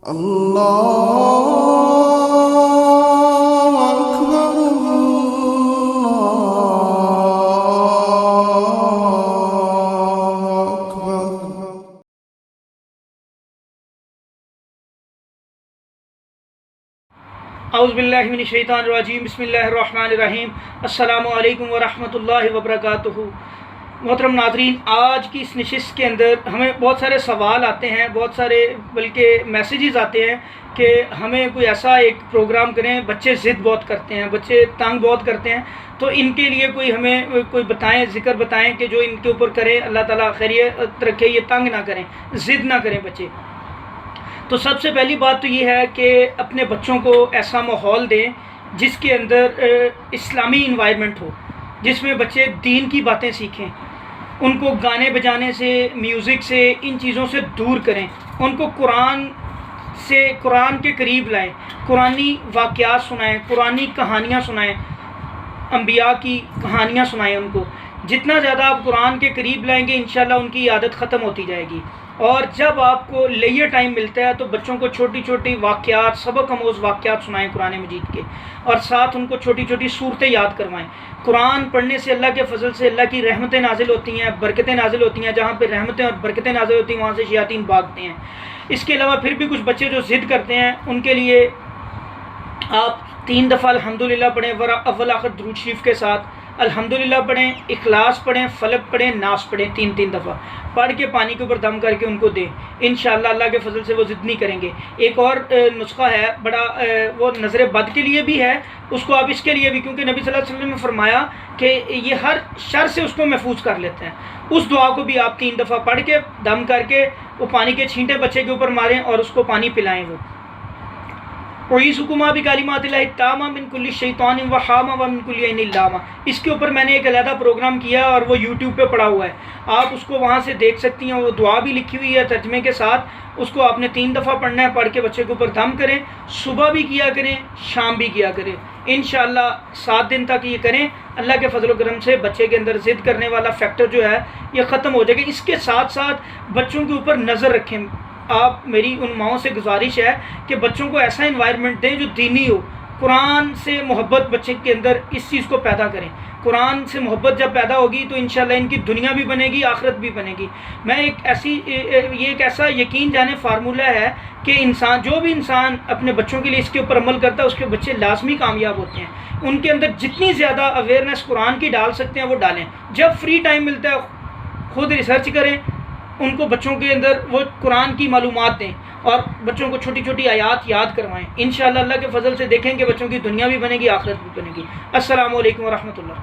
اللہ اکبر اللہ اکبر۔ اعوذ باللہ من الشیطان الرجیم، بسم اللہ الرحمن الرحیم۔ السلام علیکم ورحمۃ اللہ وبرکاتہ۔ محترم ناظرین، آج کی اس نشست کے اندر ہمیں بہت سارے سوال آتے ہیں، بہت سارے بلکہ میسیجز آتے ہیں کہ ہمیں کوئی ایسا ایک پروگرام کریں۔ بچے ضد بہت کرتے ہیں، بچے تنگ بہت کرتے ہیں، تو ان کے لیے کوئی ہمیں کوئی بتائیں، ذکر بتائیں کہ جو ان کے اوپر کریں، اللہ تعالیٰ خیریت رکھے، یہ تنگ نہ کریں، ضد نہ کریں بچے۔ تو سب سے پہلی بات تو یہ ہے کہ اپنے بچوں کو ایسا ماحول دیں جس کے اندر اسلامی انوائرمنٹ ہو، جس میں بچے دین کی باتیں سیکھیں۔ ان کو گانے بجانے سے، میوزک سے، ان چیزوں سے دور کریں۔ ان کو قرآن کے قریب لائیں، قرآنی واقعات سنائیں، قرآنی کہانیاں سنائیں، انبیاء کی کہانیاں سنائیں ان کو۔ جتنا زیادہ آپ قرآن کے قریب لائیں گے، انشاءاللہ ان کی عادت ختم ہوتی جائے گی۔ اور جب آپ کو لیجر ٹائم ملتا ہے تو بچوں کو چھوٹی چھوٹی واقعات، سبق آموز واقعات سنائیں قرآن مجید کے، اور ساتھ ان کو چھوٹی چھوٹی صورتیں یاد کروائیں۔ قرآن پڑھنے سے اللہ کے فضل سے اللہ کی رحمتیں نازل ہوتی ہیں، برکتیں نازل ہوتی ہیں۔ جہاں پہ رحمتیں اور برکتیں نازل ہوتی ہیں وہاں سے شیاطین بھاگتے ہیں۔ اس کے علاوہ پھر بھی کچھ بچے جو ضد کرتے ہیں، ان کے لیے آپ 3 دفعہ الحمدللہ پڑھیں، اول آخر درود شریف کے ساتھ الحمدللہ پڑھیں، اخلاص پڑھیں، فلق پڑھیں، ناس پڑھیں، 3 دفعہ پڑھ کے پانی کے اوپر دم کر کے ان کو دیں۔ انشاءاللہ اللہ کے فضل سے وہ ضد نہیں کریں گے۔ ایک اور نسخہ ہے بڑا، وہ نظر بد کے لیے بھی ہے، اس کو آپ اس کے لیے بھی، کیونکہ نبی صلی اللہ علیہ وسلم نے فرمایا کہ یہ ہر شر سے اس کو محفوظ کر لیتے ہیں۔ اس دعا کو بھی آپ 3 دفعہ پڑھ کے دم کر کے وہ پانی کے چھینٹے بچے کے اوپر ماریں اور اس کو پانی پلائیں۔ وہ وَأُعِيذُكُمَا بِكَلِمَاتِ اللَّهِ التَّامَّةِ مِنْ كُلِّ شَيْطَانٍ وَهَامَةٍ وَمِنْ كُلِّ عَيْنٍ لَامَّةٍ۔ اس کے اوپر میں نے ایک علیحدہ پروگرام کیا اور وہ یوٹیوب پہ پڑا ہوا ہے، آپ اس کو وہاں سے دیکھ سکتی ہیں۔ وہ دعا بھی لکھی ہوئی ہے ترجمے کے ساتھ، اس کو آپ نے 3 دفعہ پڑھنا ہے، پڑھ کے بچے کے اوپر دم کریں۔ صبح بھی کیا کریں، شام بھی کیا کریں۔ انشاءاللہ 7 دن تک یہ کریں، اللہ کے فضل و کرم سے بچے کے اندر ضد کرنے والا فیکٹر جو ہے یہ ختم ہو جائے گا۔ اس کے ساتھ ساتھ بچوں کے اوپر نظر رکھیں۔ آپ، میری ان ماؤں سے گزارش ہے کہ بچوں کو ایسا انوائرمنٹ دیں جو دینی ہو۔ قرآن سے محبت بچے کے اندر اس چیز کو پیدا کریں۔ قرآن سے محبت جب پیدا ہوگی تو انشاءاللہ ان کی دنیا بھی بنے گی، آخرت بھی بنے گی۔ یہ ایک ایسا یقین جانے فارمولہ ہے کہ جو بھی انسان اپنے بچوں کے لیے اس کے اوپر عمل کرتا ہے، اس کے بچے لازمی کامیاب ہوتے ہیں۔ ان کے اندر جتنی زیادہ اویئرنیس قرآن کی ڈال سکتے ہیں وہ ڈالیں۔ جب فری ٹائم ملتا ہے خود ریسرچ کریں، ان کو بچوں کے اندر وہ قرآن کی معلومات دیں اور بچوں کو چھوٹی چھوٹی آیات یاد کروائیں۔ انشاءاللہ اللہ کے فضل سے دیکھیں کہ بچوں کی دنیا بھی بنے گی، آخرت بھی بنے گی۔ السلام علیکم ورحمۃ اللہ۔